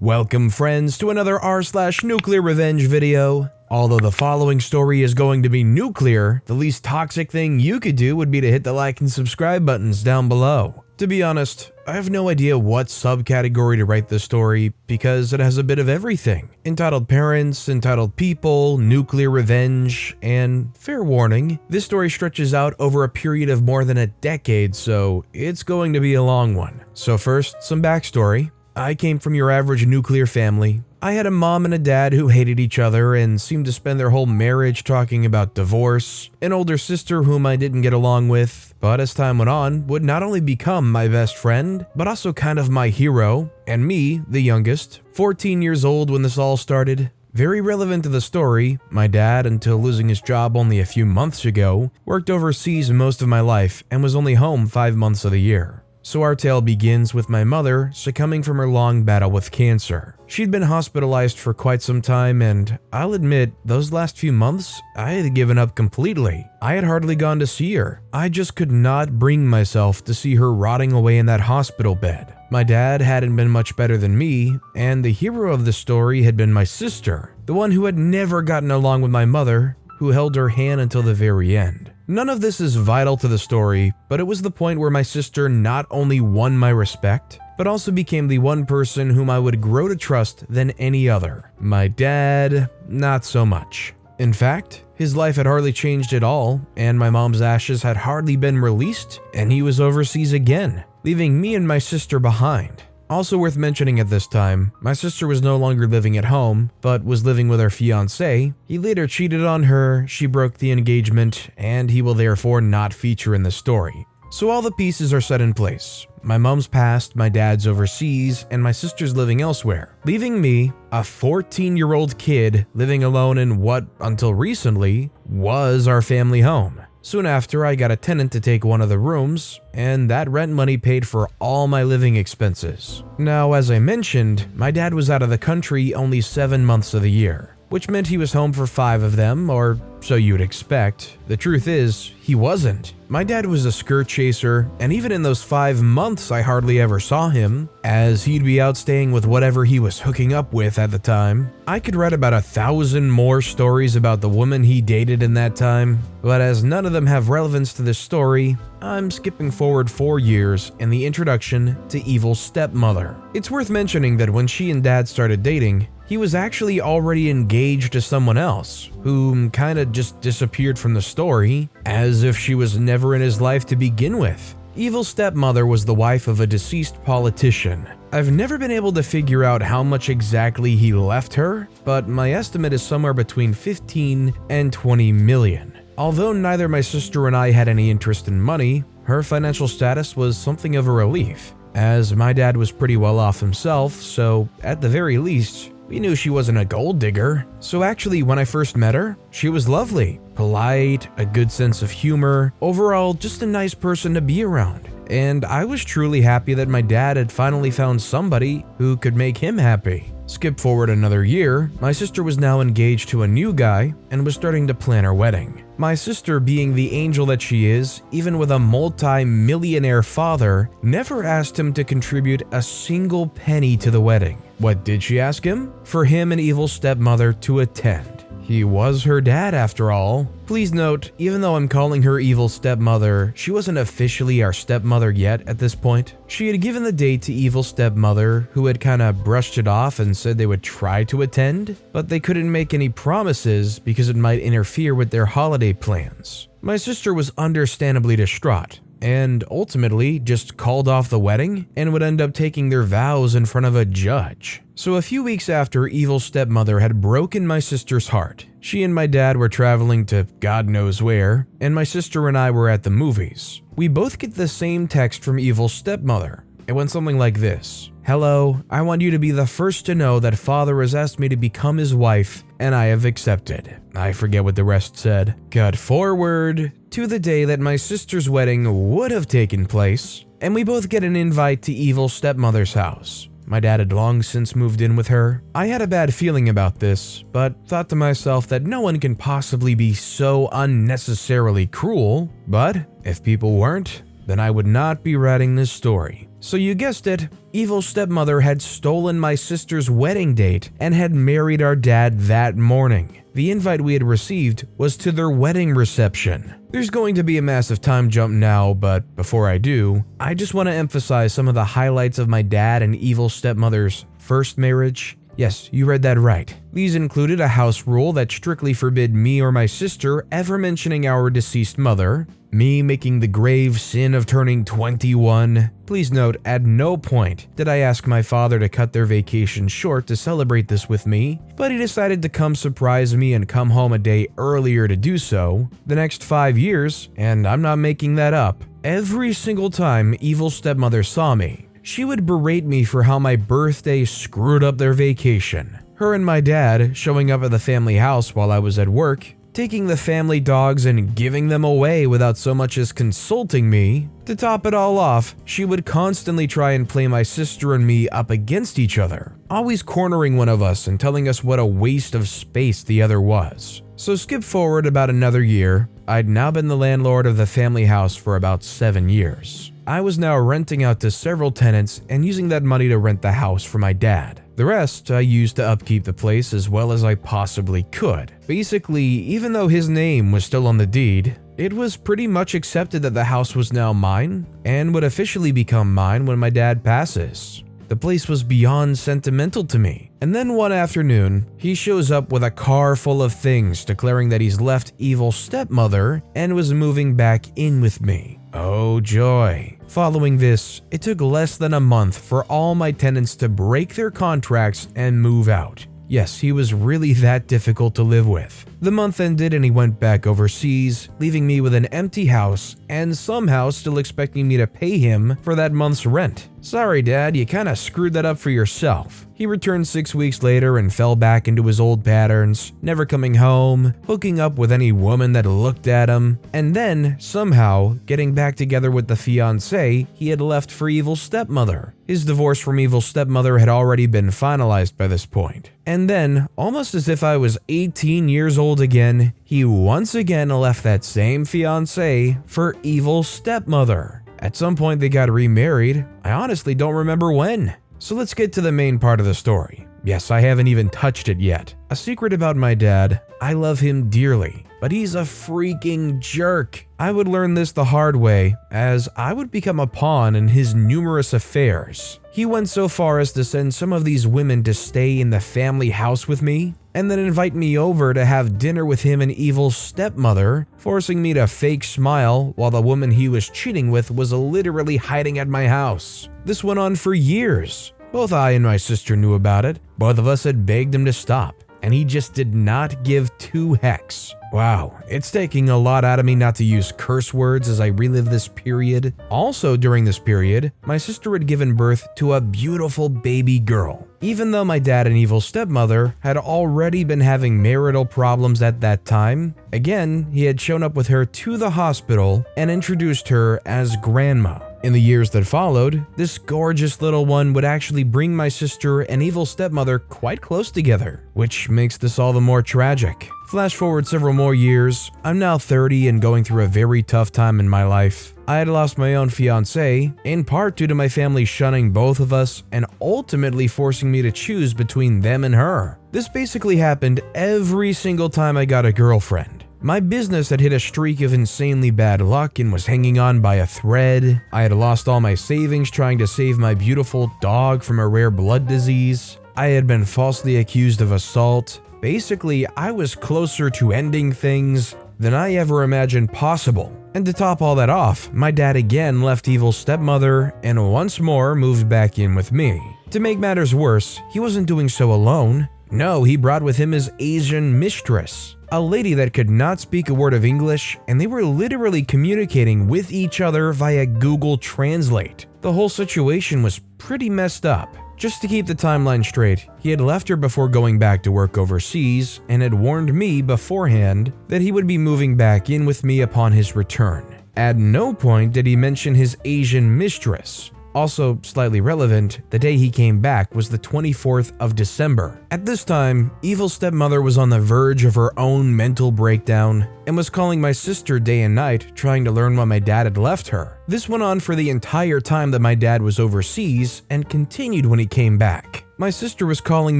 Welcome friends to another r/NuclearRevenge video. Although the following story is going to be nuclear, the least toxic thing you could do would be to hit the like and subscribe buttons down below. To be honest, I have no idea what subcategory to write this story because it has a bit of everything. Entitled parents, entitled people, nuclear revenge, and fair warning, this story stretches out over a period of more than a decade, so it's going to be a long one. So first, some backstory. I came from your average nuclear family. I had a mom and a dad who hated each other and seemed to spend their whole marriage talking about divorce, an older sister whom I didn't get along with, but as time went on, would not only become my best friend, but also kind of my hero, and me, the youngest, 14 years old when this all started. Very relevant to the story, my dad, until losing his job only a few months ago, worked overseas most of my life and was only home 5 months of the year. So our tale begins with my mother succumbing from her long battle with cancer. She'd been hospitalized for quite some time, and I'll admit, those last few months, I had given up completely. I had hardly gone to see her. I just could not bring myself to see her rotting away in that hospital bed. My dad hadn't been much better than me, and the hero of the story had been my sister, the one who had never gotten along with my mother, who held her hand until the very end. None of this is vital to the story, but it was the point where my sister not only won my respect, but also became the one person whom I would grow to trust than any other. My dad, not so much. In fact, his life had hardly changed at all, and my mom's ashes had hardly been released, and he was overseas again, leaving me and my sister behind. Also worth mentioning at this time, my sister was no longer living at home, but was living with her fiancé. He later cheated on her, she broke the engagement, and he will therefore not feature in the story. So all the pieces are set in place. My mom's passed, my dad's overseas, and my sister's living elsewhere, leaving me, a 14-year-old kid, living alone in what, until recently, was our family home. Soon after, I got a tenant to take one of the rooms, and that rent money paid for all my living expenses. Now, as I mentioned, my dad was out of the country only 7 months of the year, which meant he was home for 5 of them, or so you'd expect. The truth is, he wasn't. My dad was a skirt chaser, and even in those 5 months I hardly ever saw him, as he'd be out staying with whatever he was hooking up with at the time. I could write about 1,000 more stories about the woman he dated in that time, but as none of them have relevance to this story, I'm skipping forward 4 years in the introduction to Evil Stepmother. It's worth mentioning that when she and dad started dating, he was actually already engaged to someone else, who kinda just disappeared from the story, as if she was never in his life to begin with. Evil Stepmother was the wife of a deceased politician. I've never been able to figure out how much exactly he left her, but my estimate is somewhere between 15 and 20 million. Although neither my sister and I had any interest in money, her financial status was something of a relief, as my dad was pretty well off himself, so at the very least, we knew she wasn't a gold digger. So actually, when I first met her, she was lovely, polite, a good sense of humor, overall just a nice person to be around. And I was truly happy that my dad had finally found somebody who could make him happy. Skip forward another year, my sister was now engaged to a new guy and was starting to plan her wedding. My sister, being the angel that she is, even with a multi-millionaire father, never asked him to contribute a single penny to the wedding. What did she ask him? For him and Evil Stepmother to attend. He was her dad after all. Please note, even though I'm calling her Evil Stepmother, she wasn't officially our stepmother yet at this point. She had given the date to Evil Stepmother, who had kinda brushed it off and said they would try to attend, but they couldn't make any promises because it might interfere with their holiday plans. My sister was understandably distraught, and ultimately just called off the wedding and would end up taking their vows in front of a judge. So a few weeks after Evil Stepmother had broken my sister's heart, she and my dad were traveling to God knows where, and my sister and I were at the movies. We both get the same text from Evil Stepmother. It went something like this: "Hello, I want you to be the first to know that father has asked me to become his wife, and I have accepted." I forget what the rest said. Cut forward to the day that my sister's wedding would have taken place, and we both get an invite to Evil Stepmother's house. My dad had long since moved in with her. I had a bad feeling about this, but thought to myself that no one can possibly be so unnecessarily cruel. But if people weren't, then I would not be writing this story. So you guessed it, Evil Stepmother had stolen my sister's wedding date and had married our dad that morning. The invite we had received was to their wedding reception. There's going to be a massive time jump now, but before I do, I just want to emphasize some of the highlights of my dad and Evil Stepmother's first marriage. Yes, you read that right. These included a house rule that strictly forbid me or my sister ever mentioning our deceased mother, me making the grave sin of turning 21. Please note, at no point did I ask my father to cut their vacation short to celebrate this with me, but he decided to come surprise me and come home a day earlier to do so. The next 5 years, and I'm not making that up, every single time Evil Stepmother saw me, she would berate me for how my birthday screwed up their vacation. Her and my dad showing up at the family house while I was at work, taking the family dogs and giving them away without so much as consulting me. To top it all off, she would constantly try and play my sister and me up against each other, always cornering one of us and telling us what a waste of space the other was. So skip forward about another year. I'd now been the landlord of the family house for about 7 years. I was now renting out to several tenants and using that money to rent the house for my dad. The rest I used to upkeep the place as well as I possibly could. Basically, even though his name was still on the deed, it was pretty much accepted that the house was now mine and would officially become mine when my dad passes. The place was beyond sentimental to me. And then one afternoon, he shows up with a car full of things declaring that he's left Evil Stepmother and was moving back in with me. Oh joy. Following this, it took less than a month for all my tenants to break their contracts and move out. Yes, he was really that difficult to live with. The month ended and he went back overseas, leaving me with an empty house and somehow still expecting me to pay him for that month's rent. Sorry, Dad, you kinda screwed that up for yourself. He returned 6 weeks later and fell back into his old patterns, never coming home, hooking up with any woman that looked at him, and then, somehow, getting back together with the fiancée he had left for Evil Stepmother. His divorce from Evil Stepmother had already been finalized by this point. And then, almost as if I was 18 years old again, he once again left that same fiancée for Evil Stepmother. At some point they got remarried. I honestly don't remember when. So let's get to the main part of the story. Yes, I haven't even touched it yet. A secret about my dad, I love him dearly, but he's a freaking jerk. I would learn this the hard way, as I would become a pawn in his numerous affairs. He went so far as to send some of these women to stay in the family house with me, and then invite me over to have dinner with him and Evil Stepmother, forcing me to fake smile while the woman he was cheating with was literally hiding at my house. This went on for years. Both I and my sister knew about it. Both of us had begged him to stop, and he just did not give two hecks. Wow, it's taking a lot out of me not to use curse words as I relive this period. Also during this period, my sister had given birth to a beautiful baby girl. Even though my dad and Evil Stepmother had already been having marital problems at that time, again, he had shown up with her to the hospital and introduced her as Grandma. In the years that followed, this gorgeous little one would actually bring my sister and Evil Stepmother quite close together, which makes this all the more tragic. Flash forward several more years, I'm now 30 and going through a very tough time in my life. I had lost my own fiancée, in part due to my family shunning both of us and ultimately forcing me to choose between them and her. This basically happened every single time I got a girlfriend. My business had hit a streak of insanely bad luck and was hanging on by a thread. I had lost all my savings trying to save my beautiful dog from a rare blood disease. I had been falsely accused of assault. Basically, I was closer to ending things than I ever imagined possible. And to top all that off, my dad again left Evil Stepmother and once more moved back in with me. To make matters worse, he wasn't doing so alone. No, he brought with him his Asian mistress, a lady that could not speak a word of English, and they were literally communicating with each other via Google Translate. The whole situation was pretty messed up. Just to keep the timeline straight, he had left her before going back to work overseas and had warned me beforehand that he would be moving back in with me upon his return. At no point did he mention his Asian mistress. Also, slightly relevant, the day he came back was the 24th of December. At this time, Evil Stepmother was on the verge of her own mental breakdown and was calling my sister day and night trying to learn why my dad had left her. This went on for the entire time that my dad was overseas and continued when he came back. My sister was calling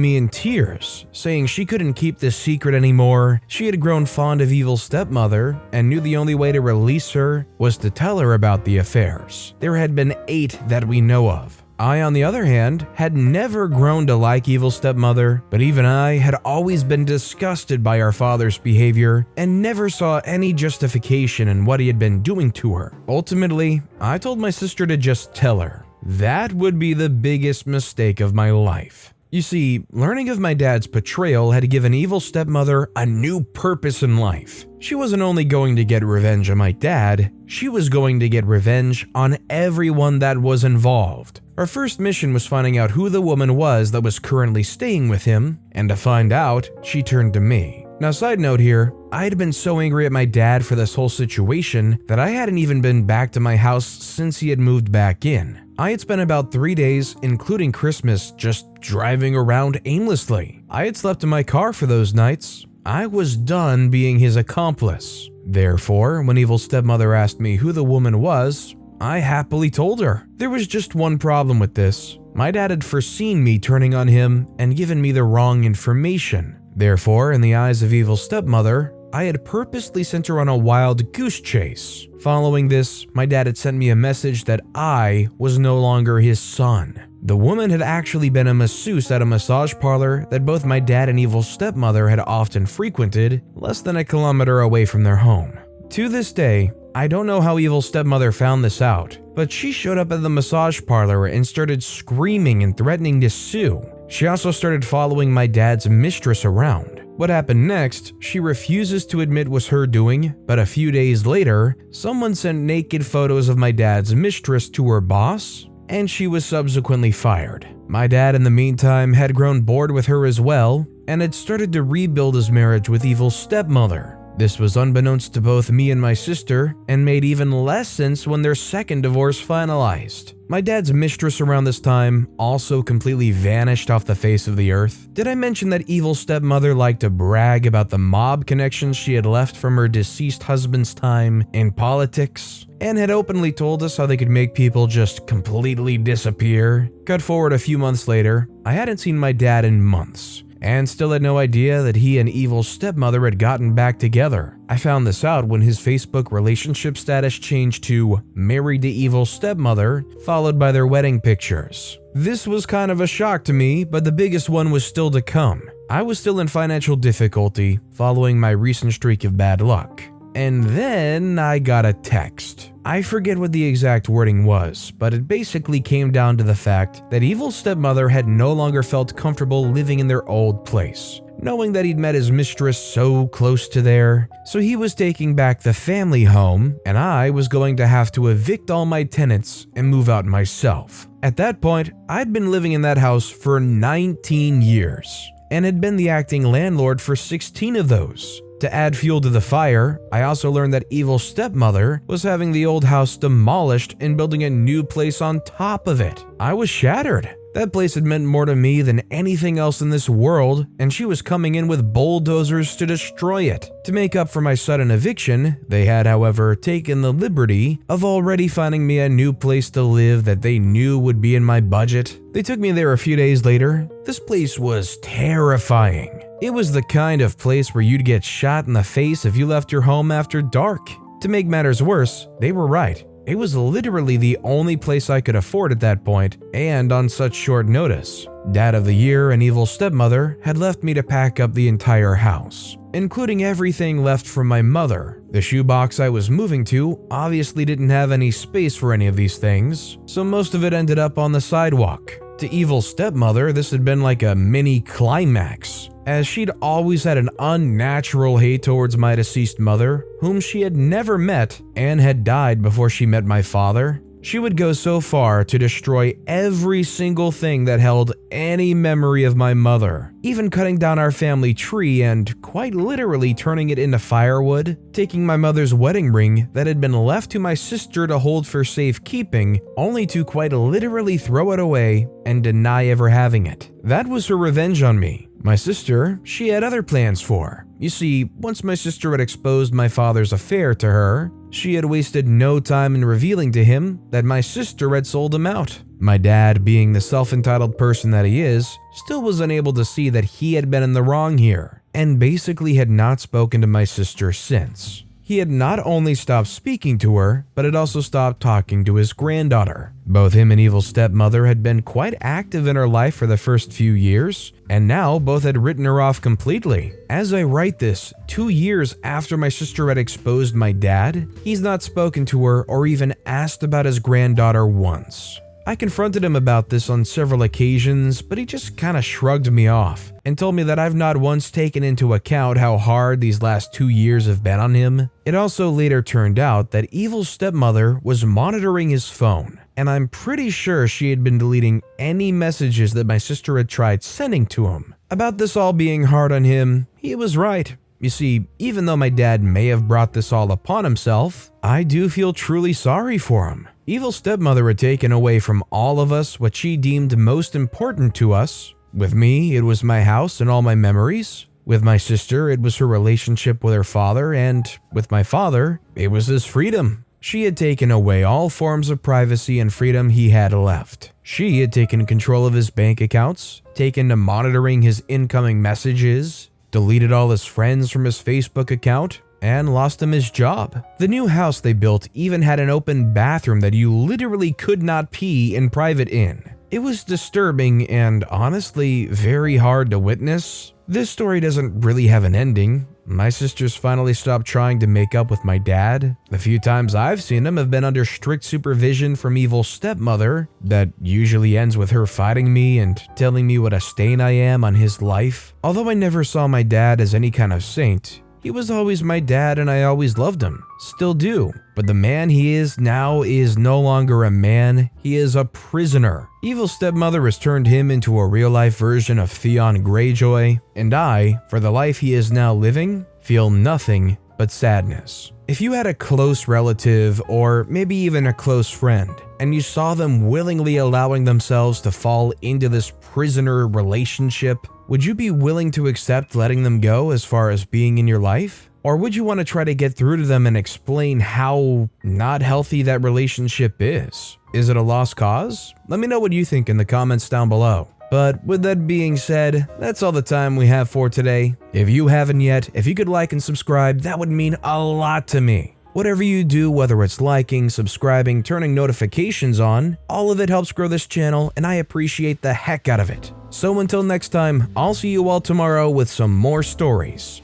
me in tears, saying she couldn't keep this secret anymore. She had grown fond of Evil Stepmother and knew the only way to release her was to tell her about the affairs. There had been 8 that we know of. I, on the other hand, had never grown to like Evil Stepmother, but even I had always been disgusted by our father's behavior and never saw any justification in what he had been doing to her. Ultimately, I told my sister to just tell her. That would be the biggest mistake of my life. You see, learning of my dad's betrayal had given Evil Stepmother a new purpose in life. She wasn't only going to get revenge on my dad, she was going to get revenge on everyone that was involved. Our first mission was finding out who the woman was that was currently staying with him, and to find out, she turned to me. Now, side note here, I had been so angry at my dad for this whole situation that I hadn't even been back to my house since he had moved back in. I had spent about 3 days, including Christmas, just driving around aimlessly. I had slept in my car for those nights. I was done being his accomplice. Therefore, when Evil Stepmother asked me who the woman was, I happily told her. There was just one problem with this. My dad had foreseen me turning on him and given me the wrong information. Therefore, in the eyes of Evil Stepmother, I had purposely sent her on a wild goose chase. Following this, my dad had sent me a message that I was no longer his son. The woman had actually been a masseuse at a massage parlor that both my dad and Evil Stepmother had often frequented, less than a kilometer away from their home. To this day, I don't know how Evil Stepmother found this out, but she showed up at the massage parlor and started screaming and threatening to sue. She also started following my dad's mistress around. What happened next, she refuses to admit was her doing, but a few days later, someone sent naked photos of my dad's mistress to her boss, and she was subsequently fired. My dad, in the meantime, had grown bored with her as well, and had started to rebuild his marriage with Evil Stepmother. This was unbeknownst to both me and my sister, and made even less sense when their second divorce finalized. My dad's mistress around this time also completely vanished off the face of the earth. Did I mention that Evil Stepmother liked to brag about the mob connections she had left from her deceased husband's time in politics, and had openly told us how they could make people just completely disappear? Cut forward a few months later, I hadn't seen my dad in months, and still had no idea that he and Evil Stepmother had gotten back together. I found this out when his Facebook relationship status changed to married to Evil Stepmother, followed by their wedding pictures. This was kind of a shock to me, but the biggest one was still to come. I was still in financial difficulty following my recent streak of bad luck. And then I got a text. I forget what the exact wording was, but it basically came down to the fact that Evil Stepmother had no longer felt comfortable living in their old place, knowing that he'd met his mistress so close to there. So he was taking back the family home, and I was going to have to evict all my tenants and move out myself. At that point, I'd been living in that house for 19 years, and had been the acting landlord for 16 of those. To add fuel to the fire, I also learned that Evil Stepmother was having the old house demolished and building a new place on top of it. I was shattered. That place had meant more to me than anything else in this world, and she was coming in with bulldozers to destroy it. To make up for my sudden eviction, they had, however, taken the liberty of already finding me a new place to live that they knew would be in my budget. They took me there a few days later. This place was terrifying. It was the kind of place where you'd get shot in the face if you left your home after dark. To make matters worse, they were right. It was literally the only place I could afford at that point, and on such short notice. Dad of the Year and Evil Stepmother had left me to pack up the entire house, including everything left from my mother. The shoebox I was moving to obviously didn't have any space for any of these things, so most of it ended up on the sidewalk. To Evil Stepmother, this had been like a mini climax, as she'd always had an unnatural hate towards my deceased mother, whom she had never met and had died before she met my father. She would go so far to destroy every single thing that held any memory of my mother, even cutting down our family tree and quite literally turning it into firewood, taking my mother's wedding ring that had been left to my sister to hold for safekeeping, only to quite literally throw it away and deny ever having it. That was her revenge on me. My sister, she had other plans for. You see, once my sister had exposed my father's affair to her, she had wasted no time in revealing to him that my sister had sold him out. My dad, being the self-entitled person that he is, still was unable to see that he had been in the wrong here, and basically had not spoken to my sister since. He had not only stopped speaking to her, but had also stopped talking to his granddaughter. Both him and Evil Stepmother had been quite active in her life for the first few years, and now both had written her off completely. As I write this, 2 years after my sister had exposed my dad, he's not spoken to her or even asked about his granddaughter once. I confronted him about this on several occasions, but he just kinda shrugged me off and told me that I've not once taken into account how hard these last 2 years have been on him. It also later turned out that Evil Stepmother was monitoring his phone, and I'm pretty sure she had been deleting any messages that my sister had tried sending to him. About this all being hard on him, he was right. You see, even though my dad may have brought this all upon himself, I do feel truly sorry for him. Evil Stepmother had taken away from all of us what she deemed most important to us. With me, it was my house and all my memories. With my sister, it was her relationship with her father, and with my father, it was his freedom. She had taken away all forms of privacy and freedom he had left. She had taken control of his bank accounts, taken to monitoring his incoming messages, deleted all his friends from his Facebook account, and lost him his job. The new house they built even had an open bathroom that you literally could not pee in private in. It was disturbing and honestly very hard to witness. This story doesn't really have an ending. My sister's finally stopped trying to make up with my dad. The few times I've seen him have been under strict supervision from Evil Stepmother that usually ends with her fighting me and telling me what a stain I am on his life. Although I never saw my dad as any kind of saint, he was always my dad and I always loved him. Still do. But the man he is now is no longer a man, he is a prisoner. Evil Stepmother has turned him into a real-life version of Theon Greyjoy, and I, for the life he is now living, feel nothing but sadness. If you had a close relative, or maybe even a close friend, and you saw them willingly allowing themselves to fall into this prisoner relationship, would you be willing to accept letting them go as far as being in your life? Or would you want to try to get through to them and explain how not healthy that relationship is? Is it a lost cause? Let me know what you think in the comments down below. But with that being said, that's all the time we have for today. If you haven't yet, if you could like and subscribe, that would mean a lot to me. Whatever you do, whether it's liking, subscribing, turning notifications on, all of it helps grow this channel and I appreciate the heck out of it. So until next time, I'll see you all tomorrow with some more stories.